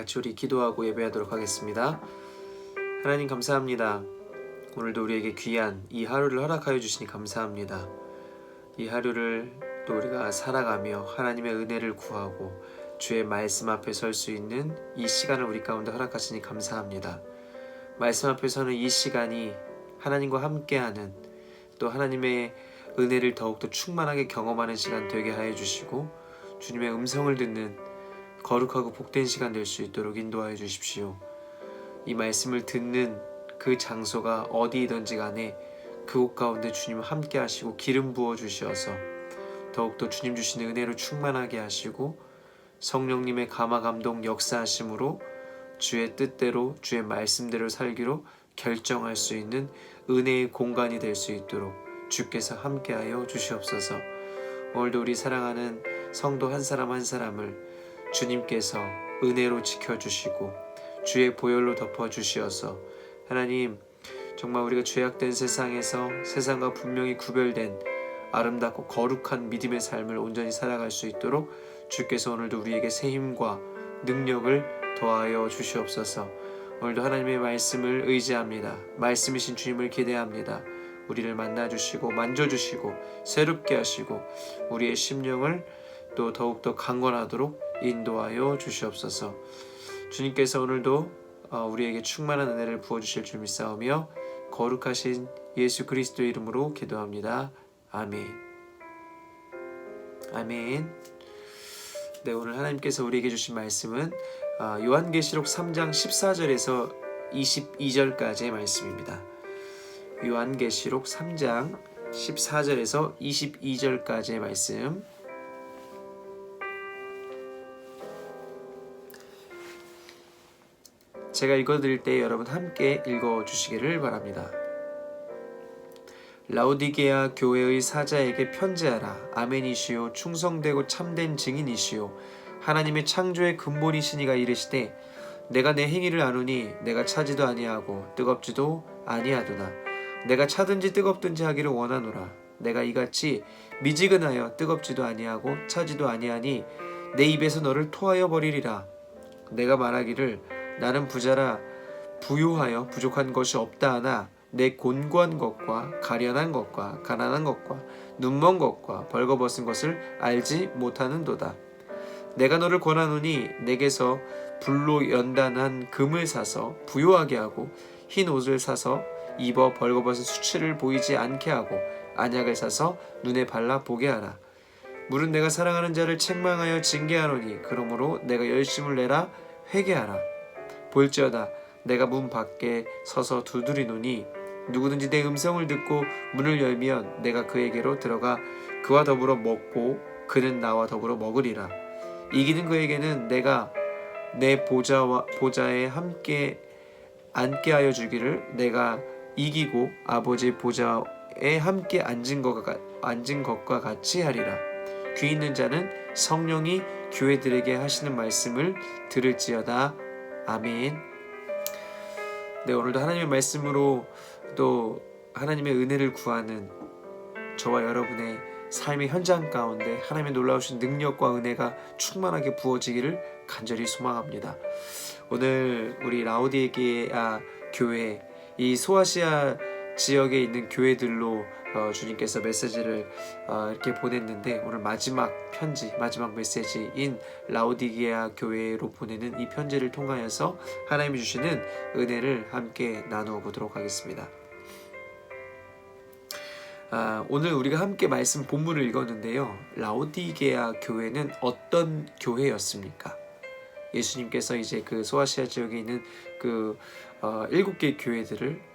같이 우리 기도하고 예배하도록 하겠습니다. 하나님 감사합니다. 오늘도 우리에게 귀한 이 하루를 허락하여 주시니 감사합니다. 이 하루를 또 우리가 살아가며 하나님의 은혜를 구하고 주의 말씀 앞에 설 수 있는 이 시간을 우리 가운데 허락하시니 감사합니다. 말씀 앞에 서는 이 시간이 하나님과 함께하는 또 하나님의 은혜를 더욱더 충만하게 경험하는 시간 되게 하여 주시고 주님의 음성을 듣는 거룩하고 복된 시간 될 수 있도록 인도하여 주십시오. 이 말씀을 듣는 그 장소가 어디이든지 간에 그곳 가운데 주님 함께 하시고 기름 부어 주셔서 더욱더 주님 주시는 은혜로 충만하게 하시고 성령님의 감화 감동 역사하심으로 주의 뜻대로 주의 말씀대로 살기로 결정할 수 있는 은혜의 공간이 될 수 있도록 주께서 함께하여 주시옵소서. 오늘도 우리 사랑하는 성도 한 사람 한 사람을 주님께서 은혜로 지켜주시고 주의 보혈로 덮어주시어서 하나님 정말 우리가 죄악된 세상에서 세상과 분명히 구별된 아름답고 거룩한 믿음의 삶을 온전히 살아갈 수 있도록 주께서 오늘도 우리에게 새 힘과 능력을 더하여 주시옵소서. 오늘도 하나님의 말씀을 의지합니다. 말씀이신 주님을 기대합니다. 우리를 만나주시고 만져주시고 새롭게 하시고 우리의 심령을 또 더욱더 강건하도록 인도하여 주시옵소서. 주님께서 오늘도 우리에게 충만한 은혜를 부어주실 줄 믿사오며 거룩하신 예수 그리스도의 이름으로 기도합니다. 아멘. 아멘. 네, 오늘 하나님께서 우리에게 주신 말씀은 요한계시록 3장 14절에서 22절까지의 말씀입니다. 요한계시록 3장 14절에서 22절까지의 말씀 제가 읽어드릴 때 여러분 함께 읽어주시기를 바랍니다. 라오디게아 교회의 사자에게 편지하라. 아멘이시요 충성되고 참된 증인이시요 하나님의 창조의 근본이시니가 이르시되 내가 내 행위를 아노니 내가 차지도 아니하고 뜨겁지도 아니하도다. 내가 차든지 뜨겁든지 하기를 원하노라. 내가 이같이 미지근하여 뜨겁지도 아니하고 차지도 아니하니 내 입에서 너를 토하여 버리리라. 내가 말하기를 나는 부자라 부요하여 부족한 것이 없다 하나 내 곤고한 것과 가련한 것과 가난한 것과 눈먼 것과 벌거벗은 것을 알지 못하는도다. 내가 너를 권하노니 내게서 불로 연단한 금을 사서 부요하게 하고 흰 옷을 사서 입어 벌거벗은 수치를 보이지 않게 하고 안약을 사서 눈에 발라 보게 하라. 물은 내가 사랑하는 자를 책망하여 징계하노니 그러므로 내가 열심을 내라 회개하라. 볼지어다 내가 문 밖에 서서 두드리노니 누구든지 내 음성을 듣고 문을 열면 내가 그에게로 들어가 그와 더불어 먹고 그는 나와 더불어 먹으리라. 이기는 그에게는 내가 내 보좌에 함께 앉게 하여 주기를 내가 이기고 아버지의 보좌에 함께 앉은 것과 같이 하리라. 귀 있는 자는 성령이 교회들에게 하시는 말씀을 들을지어다. 아멘. 네, 오늘도 하나님의 말씀으로 또 하나님의 은혜를 구하는 저와 여러분의 삶의 현장 가운데 하나님의 놀라우신 능력과 은혜가 충만하게 부어지기를 간절히 소망합니다. 오늘 우리 라오디게아 교회, 이 소아시아 지역에 있는 교회들로 주님께서 메시지를 이렇게 보냈는데 오늘 마지막 편지, 마지막 메시지인 라오디게아 교회로 보내는 이 편지를 통하여서 하나님이 주시는 은혜를 함께 나누어 보도록 하겠습니다. 오늘 우리가 함께 말씀 본문을 읽었는데요. 라오디게아 교회는 어떤 교회였습니까? 예수님께서 이제 그 소아시아 지역에 있는 그 7개의 교회들을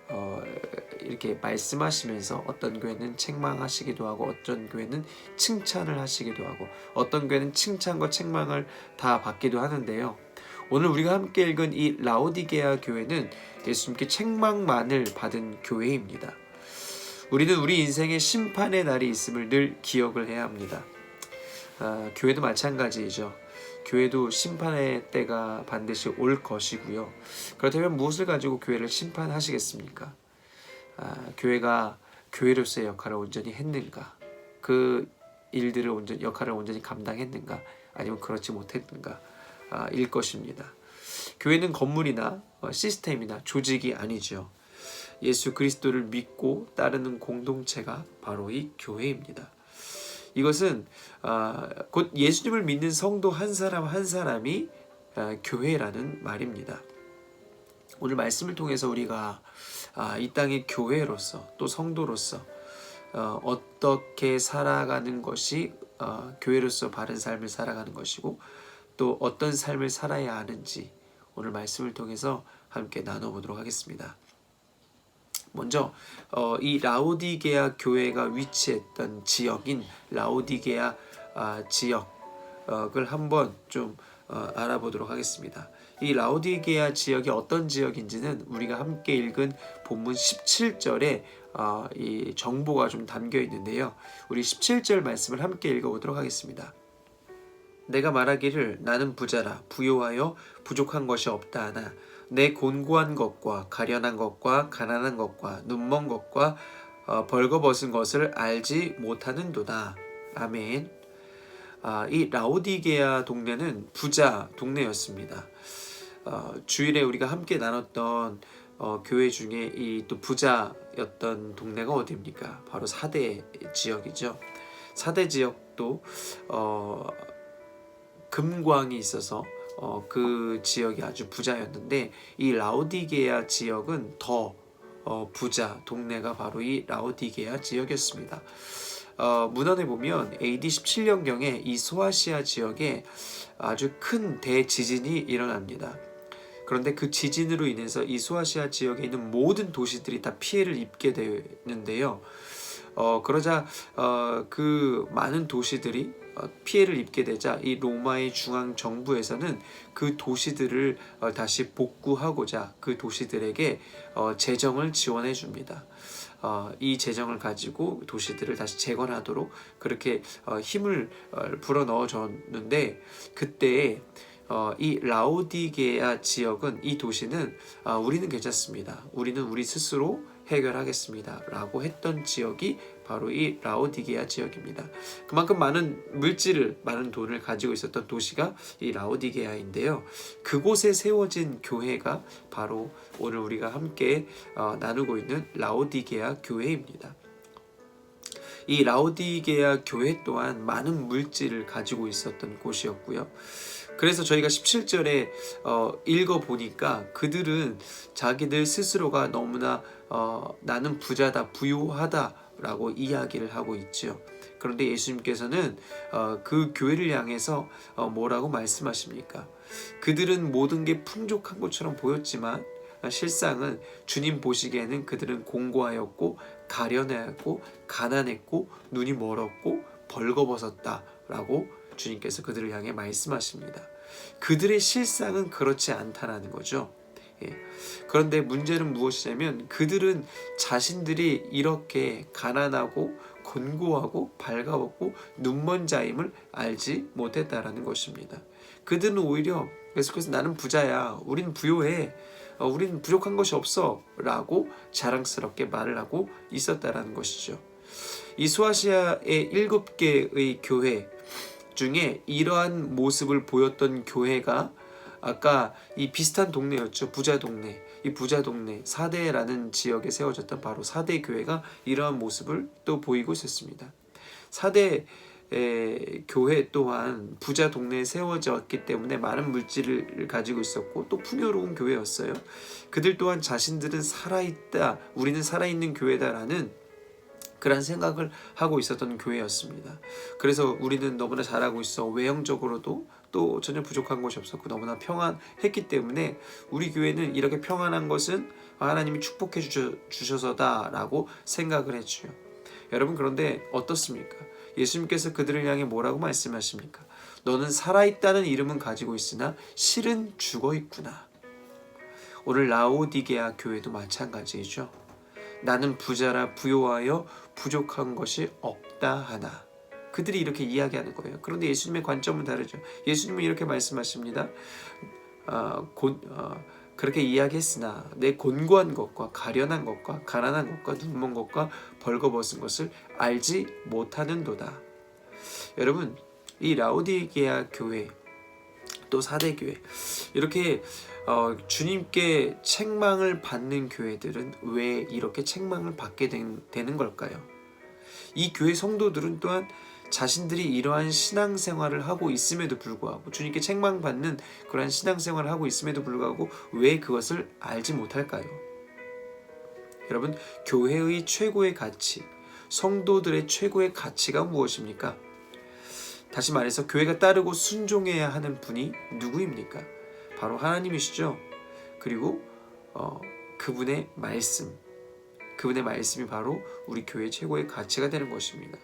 이렇게 말씀하시면서 어떤 교회는 책망하시기도 하고 어떤 교회는 칭찬을 하시기도 하고 어떤 교회는 칭찬과 책망을 다 받기도 하는데요. 오늘 우리가 함께 읽은 이 라오디게아 교회는 예수님께 책망만을 받은 교회입니다. 우리는 우리 인생에 심판의 날이 있음을 늘 기억을 해야 합니다. 교회도 마찬가지이죠. 교회도 심판의 때가 반드시 올 것이고요. 그렇다면 무엇을 가지고 교회를 심판하시겠습니까? 교회가 교회로서의 역할을 온전히 했는가? 그 일들을 역할을 온전히 감당했는가? 아니면 그렇지 못했는가? 일 것입니다. 교회는 건물이나 시스템이나 조직이 아니죠. 예수 그리스도를 믿고 따르는 공동체가 바로 이 교회입니다. 이것은 곧 예수님을 믿는 성도 한 사람 한 사람이 교회라는 말입니다. 오늘 말씀을 통해서 우리가 이 땅의 교회로서 또 성도로서 어떻게 살아가는 것이 교회로서 바른 삶을 살아가는 것이고 또 어떤 삶을 살아야 하는지 오늘 말씀을 통해서 함께 나눠보도록 하겠습니다. 먼저 이 라오디게아 교회가 위치했던 지역인 라오디게아 지역을 한번 좀 알아보도록 하겠습니다. 이 라오디게아 지역이 어떤 지역인지는 우리가 함께 읽은 본문 17절에 이 정보가 좀 담겨 있는데요. 우리 17절 말씀을 함께 읽어보도록 하겠습니다. 내가 말하기를 나는 부자라 부요하여 부족한 것이 없다 하나 내 곤고한 것과 가련한 것과 가난한 것과 눈먼 것과 벌거벗은 것을 알지 못하는도다. 아멘. 이 라오디게아 동네는 부자 동네였습니다. 주일에 우리가 함께 나눴던 교회 중에 이 또 부자였던 동네가 어디입니까? 바로 사대 지역이죠. 사대 지역도 금광이 있어서 그 지역이 아주 부자였는데 이 라오디게아 지역은 더 부자 동네가 바로 이 라오디게아 지역이었습니다. 문헌에 보면 AD 17년경에 이 소아시아 지역에 아주 큰 대지진이 일어납니다. 그런데 그 지진으로 인해서 이 소아시아 지역에 있는 모든 도시들이 다 피해를 입게 되는데요. 그러자 그 많은 도시들이 피해를 입게 되자 이 로마의 중앙 정부에서는 그 도시들을 다시 복구하고자 그 도시들에게 재정을 지원해 줍니다. 이 재정을 가지고 도시들을 다시 재건하도록 그렇게 힘을 불어넣어 줬는데 그때에 이 라오디게아 지역은 이 도시는 우리는 괜찮습니다. 우리는 우리 스스로 해결하겠습니다. 라고 했던 지역이 바로 이 라오디게아 지역입니다. 그만큼 많은 물질을, 많은 돈을 가지고 있었던 도시가 이 라오디게아인데요. 그곳에 세워진 교회가 바로 오늘 우리가 함께 나누고 있는 라오디게아 교회입니다. 이 라오디게아 교회 또한 많은 물질을 가지고 있었던 곳이었고요. 그래서 저희가 17절에 읽어보니까 그들은 자기들 스스로가 너무나 나는 부자다, 부유하다 라고 이야기를 하고 있죠. 그런데 예수님께서는 그 교회를 향해서 뭐라고 말씀하십니까? 그들은 모든 게 풍족한 것처럼 보였지만 실상은 주님 보시기에는 그들은 공고하였고 가련하였고 가난했고 눈이 멀었고 벌거벗었다 라고 주님께서 그들을 향해 말씀하십니다. 그들의 실상은 그렇지 않다라는 거죠. 그런데 문제는 무엇이냐면 그들은 자신들이 이렇게 가난하고 곤고하고 발가벗고 눈먼 자임을 알지 못했다라는 것입니다. 그들은 오히려 계속해서 나는 부자야, 우린 부요해, 우린 부족한 것이 없어 라고 자랑스럽게 말을 하고 있었다라는 것이죠. 이 소아시아의 7개의 교회 중에 이러한 모습을 보였던 교회가 아까 이 비슷한 동네였죠. 부자 동네. 이 부자 동네 사대라는 지역에 세워졌던 바로 사대 교회가 이러한 모습을 또 보이고 있었습니다. 사대 교회 또한 부자 동네에 세워졌기 때문에 많은 물질을 가지고 있었고 또 풍요로운 교회였어요. 그들 또한 자신들은 살아있다, 우리는 살아있는 교회다라는 그런 생각을 하고 있었던 교회였습니다. 그래서 우리는 너무나 잘하고 있어, 외형적으로도 또 전혀 부족한 것이 없었고 너무나 평안했기 때문에 우리 교회는 이렇게 평안한 것은 하나님이 축복해 주셔서다라고 생각을 했죠. 여러분, 그런데 어떻습니까? 예수님께서 그들을 향해 뭐라고 말씀하십니까? 너는 살아있다는 이름은 가지고 있으나 실은 죽어있구나. 오늘 라오디게아 교회도 마찬가지이죠. 나는 부자라 부요하여 부족한 것이 없다 하나. 그들이 이렇게 이야기하는 거예요. 그런데 예수님의 관점은 다르죠. 예수님은 이렇게 말씀하십니다. 그렇게 이야기했으나 내 곤고한 것과 가련한 것과 가난한 것과 눈먼 것과 벌거벗은 것을 알지 못하는도다. 여러분, 이 라오디게아 교회 또 사대 교회 이렇게 주님께 책망을 받는 교회들은 왜 이렇게 책망을 받게 되는 걸까요? 이 교회 성도들은 또한 자신들이 이러한 신앙생활을 하고 있음에도 불구하고, 주님께 책망받는 그러한 신앙생활을 하고 있음에도 불구하고 왜 그것을 알지 못할까요? 여러분, 교회의 최고의 가치, 성도들의 최고의 가치가 무엇입니까? 다시 말해서 교회가 따르고 순종해야 하는 분이 누구입니까? 바로 하나님이시죠. 그리고 그분의 말씀이 바로 우리 교회의 최고의 가치가 되는 것입니다.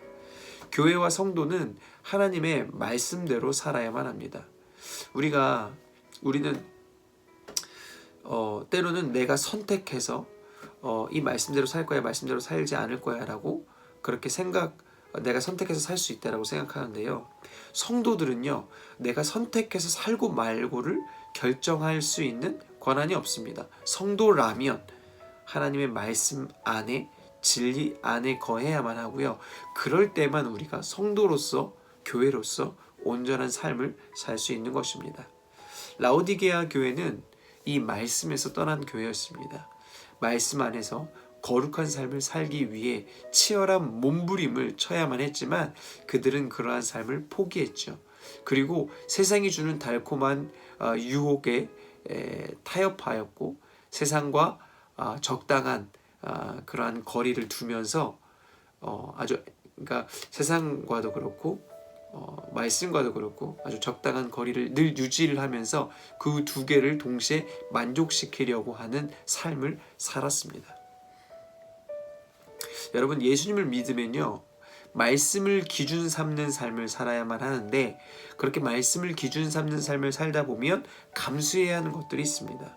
교회와 성도는 하나님의 말씀대로 살아야만 합니다. 우리는 때로는 내가 선택해서 이 말씀대로 살 거야, 말씀대로 살지 않을 거야 라고 그렇게 내가 선택해서 살 수 있다라고 생각하는데요. 성도들은요, 내가 선택해서 살고 말고를 결정할 수 있는 권한이 없습니다. 성도라면 하나님의 말씀 안에, 진리 안에 거해야만 하고요. 그럴 때만 우리가 성도로서, 교회로서 온전한 삶을 살 수 있는 것입니다. 라오디게아 교회는 이 말씀에서 떠난 교회였습니다. 말씀 안에서 거룩한 삶을 살기 위해 치열한 몸부림을 쳐야만 했지만 그들은 그러한 삶을 포기했죠. 그리고 세상이 주는 달콤한 유혹에 타협하였고, 세상과 적당한 그러한 거리를 두면서 그러니까 세상과도 그렇고 말씀과도 그렇고 아주 적당한 거리를 늘 유지를 하면서 그 두 개를 동시에 만족시키려고 하는 삶을 살았습니다. 여러분, 예수님을 믿으면요, 말씀을 기준 삼는 삶을 살아야만 하는데, 그렇게 말씀을 기준 삼는 삶을 살다 보면 감수해야 하는 것들이 있습니다.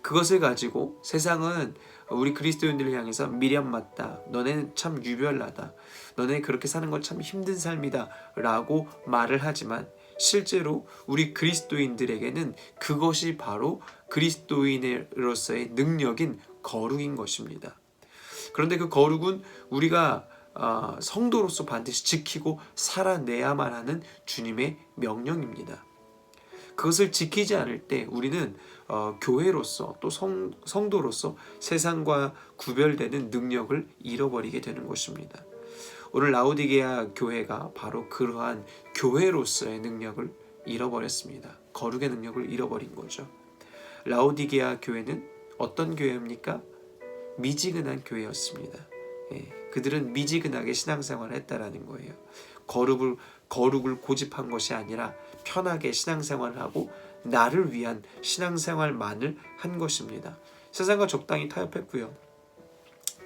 그것을 가지고 세상은 우리 그리스도인들을 향해서 미련 맞다, 너네는 참 유별나다, 너네 그렇게 사는 건 참 힘든 삶이다 라고 말을 하지만, 실제로 우리 그리스도인들에게는 그것이 바로 그리스도인으로서의 능력인 거룩인 것입니다. 그런데 그 거룩은 우리가 성도로서 반드시 지키고 살아내야만 하는 주님의 명령입니다. 그것을 지키지 않을 때 우리는 교회로서 또 성도로서 세상과 구별되는 능력을 잃어버리게 되는 것입니다. 오늘 라오디게아 교회가 바로 그러한 교회로서의 능력을 잃어버렸습니다. 거룩의 능력을 잃어버린 거죠. 라오디게아 교회는 어떤 교회입니까? 미지근한 교회였습니다. 그들은 미지근하게 신앙생활을 했다라는 거예요. 거룩을 고집한 것이 아니라 편하게 신앙생활을 하고 나를 위한 신앙생활만을 한 것입니다. 세상과 적당히 타협했고요.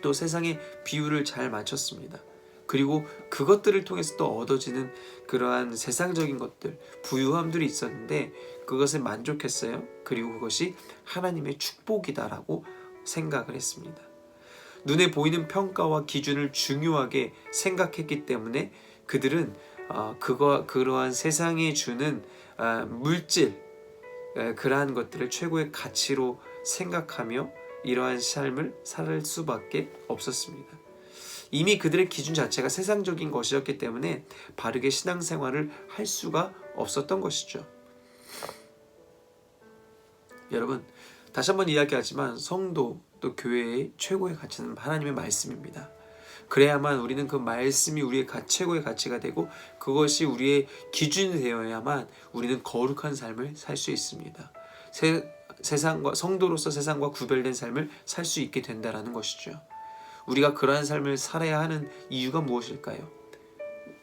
또 세상의 비율을 잘 맞췄습니다. 그리고 그것들을 통해서 또 얻어지는 그러한 세상적인 것들, 부유함들이 있었는데 그것에 만족했어요. 그리고 그것이 하나님의 축복이다라고 생각을 했습니다. 눈에 보이는 평가와 기준을 중요하게 생각했기 때문에 그들은 그러한 세상이 주는 물질, 그러한 것들을 최고의 가치로 생각하며 이러한 삶을 살 수밖에 없었습니다. 이미 그들의 기준 자체가 세상적인 것이었기 때문에 바르게 신앙생활을 할 수가 없었던 것이죠. 여러분, 다시 한번 이야기하지만 성도 또 교회의 최고의 가치는 하나님의 말씀입니다. 그래야만 우리는 그 말씀이 우리의 최고의 가치가 되고 그것이 우리의 기준이 되어야만 우리는 거룩한 삶을 살 수 있습니다. 세상과 성도로서 세상과 구별된 삶을 살 수 있게 된다라는 것이죠. 우리가 그러한 삶을 살아야 하는 이유가 무엇일까요?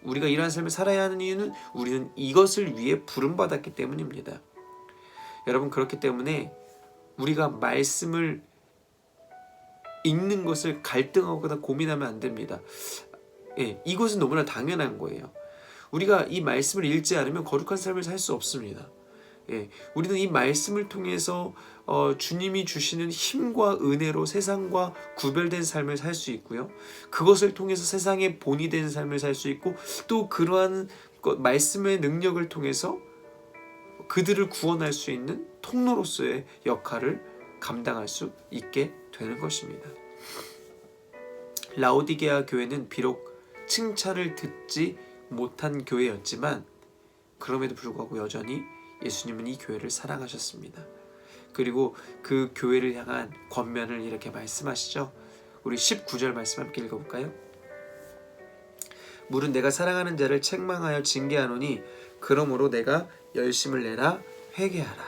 우리가 이러한 삶을 살아야 하는 이유는 우리는 이것을 위해 부름받았기 때문입니다. 여러분, 그렇기 때문에 우리가 말씀을 읽는 것을 갈등하거나 고민하면 안 됩니다. 이것은 너무나 당연한 거예요. 우리가 이 말씀을 읽지 않으면 거룩한 삶을 살 수 없습니다. 우리는 이 말씀을 통해서 주님이 주시는 힘과 은혜로 세상과 구별된 삶을 살 수 있고요. 그것을 통해서 세상의 본이 된 삶을 살 수 있고, 또 그러한 말씀의 능력을 통해서 그들을 구원할 수 있는 통로로서의 역할을 감당할 수 있게 되는 것입니다. 라오디게아 교회는 비록 칭찬을 듣지 못한 교회였지만 그럼에도 불구하고 여전히 예수님은 이 교회를 사랑하셨습니다. 그리고 그 교회를 향한 권면을 이렇게 말씀하시죠. 우리 19절 말씀 함께 읽어볼까요? 물은 내가 사랑하는 자를 책망하여 징계하노니 그러므로 내가 열심을 내라 회개하라.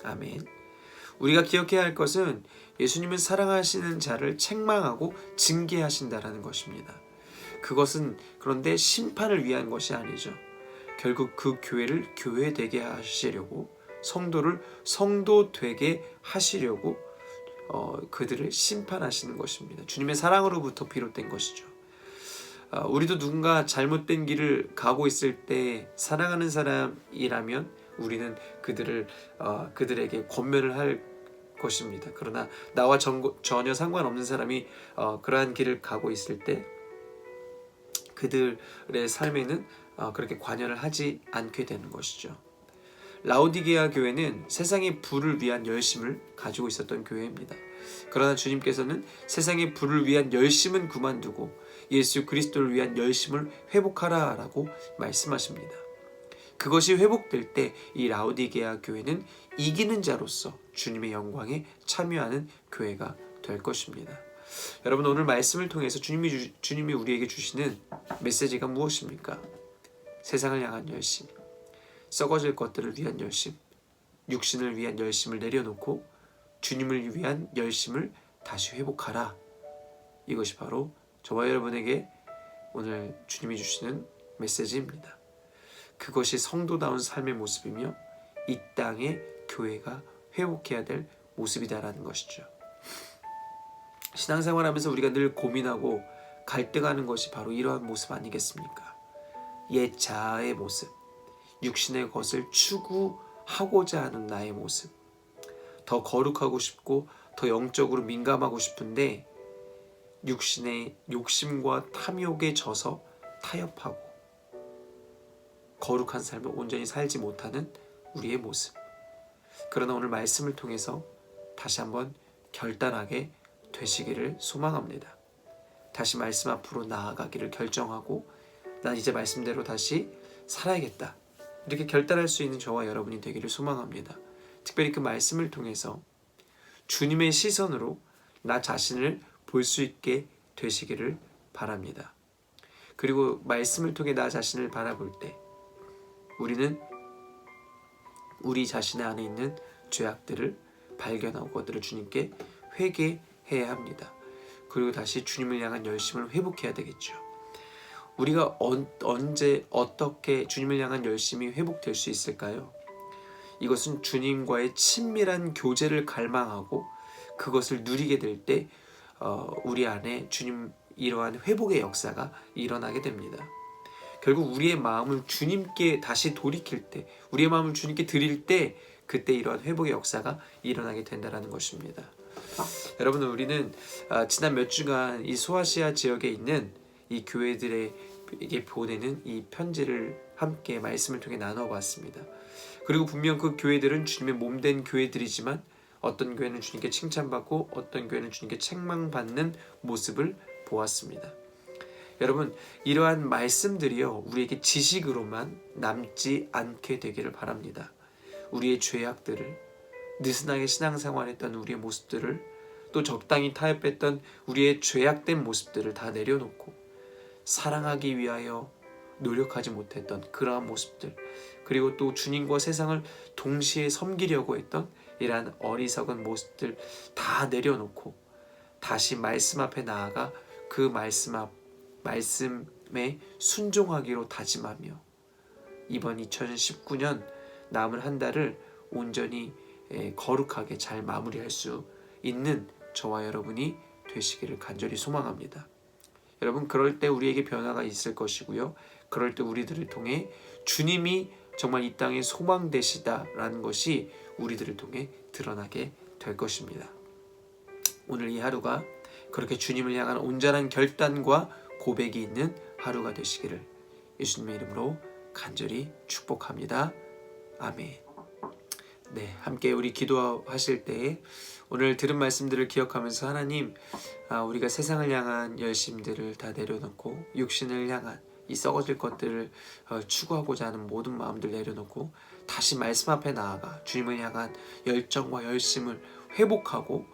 아멘. 우리가 기억해야 할 것은 예수님은 사랑하시는 자를 책망하고 징계하신다라는 것입니다. 그것은 그런데 심판을 위한 것이 아니죠. 결국 그 교회를 교회되게 하시려고, 성도를 성도 되게 하시려고 그들을 심판하시는 것입니다. 주님의 사랑으로부터 비롯된 것이죠. 우리도 누군가 잘못된 길을 가고 있을 때 사랑하는 사람이라면 우리는 그들에게 권면을 할 것입니다. 그러나 나와 전혀 상관없는 사람이 그러한 길을 가고 있을 때 그들의 삶에는 그렇게 관여를 하지 않게 되는 것이죠. 라오디게아 교회는 세상의 부를 위한 열심을 가지고 있었던 교회입니다. 그러나 주님께서는 세상의 부를 위한 열심은 그만두고 예수 그리스도를 위한 열심을 회복하라 라고 말씀하십니다. 그것이 회복될 때 이 라오디게아 교회는 이기는 자로서 주님의 영광에 참여하는 교회가 될 것입니다. 여러분, 오늘 말씀을 통해서 주님이 우리에게 주시는 메시지가 무엇입니까? 세상을 향한 열심, 썩어질 것들을 위한 열심, 육신을 위한 열심을 내려놓고 주님을 위한 열심을 다시 회복하라. 이것이 바로 저와 여러분에게 오늘 주님이 주시는 메시지입니다. 그것이 성도다운 삶의 모습이며 이 땅의 교회가 회복해야 될 모습이다라는 것이죠. 신앙생활하면서 우리가 늘 고민하고 갈등하는 것이 바로 이러한 모습 아니겠습니까? 옛 자아의 모습, 육신의 것을 추구하고자 하는 나의 모습, 더 거룩하고 싶고 더 영적으로 민감하고 싶은데 육신의 욕심과 탐욕에 져서 타협하고 거룩한 삶을 온전히 살지 못하는 우리의 모습. 그러나 오늘 말씀을 통해서 다시 한번 결단하게 되시기를 소망합니다. 다시 말씀 앞으로 나아가기를 결정하고 난 이제 말씀대로 다시 살아야겠다, 이렇게 결단할 수 있는 저와 여러분이 되기를 소망합니다. 특별히 그 말씀을 통해서 주님의 시선으로 나 자신을 볼 수 있게 되시기를 바랍니다. 그리고 말씀을 통해 나 자신을 바라볼 때 우리는 우리 자신 안에 있는 죄악들을 발견하고 그것들을 주님께 회개해야 합니다. 그리고 다시 주님을 향한 열심을 회복해야 되겠죠. 우리가 언제 어떻게 주님을 향한 열심이 회복될 수 있을까요? 이것은 주님과의 친밀한 교제를 갈망하고 그것을 누리게 될 때 우리 안에 주님 이러한 회복의 역사가 일어나게 됩니다. 결국 우리의 마음을 주님께 다시 돌이킬 때, 우리의 마음을 주님께 드릴 때 그때 이러한 회복의 역사가 일어나게 된다는 것입니다. 여러분, 우리는 지난 몇 주간 이 소아시아 지역에 있는 이 교회들에게 보내는 이 편지를 함께 말씀을 통해 나눠봤습니다. 그리고 분명 그 교회들은 주님의 몸된 교회들이지만 어떤 교회는 주님께 칭찬받고 어떤 교회는 주님께 책망받는 모습을 보았습니다. 여러분, 이러한 말씀들이요 우리에게 지식으로만 남지 않게 되기를 바랍니다. 우리의 죄악들을, 느슨하게 신앙생활했던 우리의 모습들을, 또 적당히 타협했던 우리의 죄악된 모습들을 다 내려놓고 사랑하기 위하여 노력하지 못했던 그러한 모습들, 그리고 또 주님과 세상을 동시에 섬기려고 했던 이러한 어리석은 모습들 다 내려놓고 다시 말씀 앞에 나아가 그 말씀에 순종하기로 다짐하며 이번 2019년 남은 한 달을 온전히 거룩하게 잘 마무리할 수 있는 저와 여러분이 되시기를 간절히 소망합니다. 여러분, 그럴 때 우리에게 변화가 있을 것이고요. 그럴 때 우리들을 통해 주님이 정말 이 땅의 소망 되시다라는 것이 우리들을 통해 드러나게 될 것입니다. 오늘 이 하루가 그렇게 주님을 향한 온전한 결단과 고백이 있는 하루가 되시기를 예수님의 이름으로 간절히 축복합니다. 아멘. 네, 함께 우리 기도하실 때 오늘 들은 말씀들을 기억하면서 하나님, 우리가 세상을 향한 열심들을 다 내려놓고 육신을 향한 이 썩어질 것들을 추구하고자 하는 모든 마음들 내려놓고 다시 말씀 앞에 나아가 주님을 향한 열정과 열심을 회복하고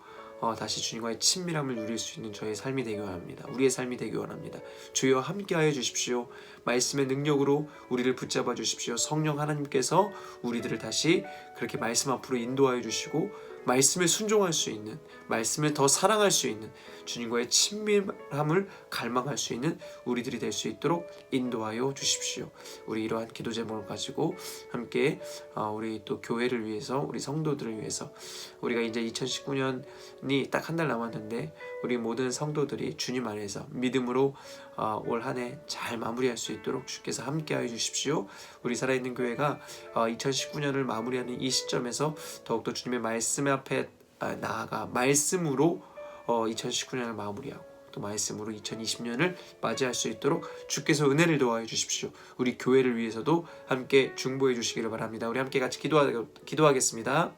다시 주님과의 친밀함을 누릴 수 있는 저의 삶이 되기 원합니다. 우리의 삶이 되기 원합니다. 주여 함께하여 주십시오. 말씀의 능력으로 우리를 붙잡아 주십시오. 성령 하나님께서 우리들을 다시 그렇게 말씀 앞으로 인도하여 주시고 말씀에 순종할 수 있는, 말씀을 더 사랑할 수 있는, 주님과의 친밀함을 갈망할 수 있는 우리들이 될 수 있도록 인도하여 주십시오. 우리 이러한 기도 제목을 가지고 함께 우리 또 교회를 위해서, 우리 성도들을 위해서, 우리가 이제 2019년이 딱 한 달 남았는데 우리 모든 성도들이 주님 안에서 믿음으로 올 한 해 잘 마무리할 수 있도록 주께서 함께하여 주십시오. 우리 살아있는 교회가 2019년을 마무리하는 이 시점에서 더욱더 주님의 말씀 앞에 나아가 말씀으로 2019년을 마무리하고 또 말씀으로 2020년을 맞이할 수 있도록 주께서 은혜를 도와해 주십시오. 우리 교회를 위해서도 함께 중보해 주시기를 바랍니다. 우리 함께 같이 기도하겠습니다.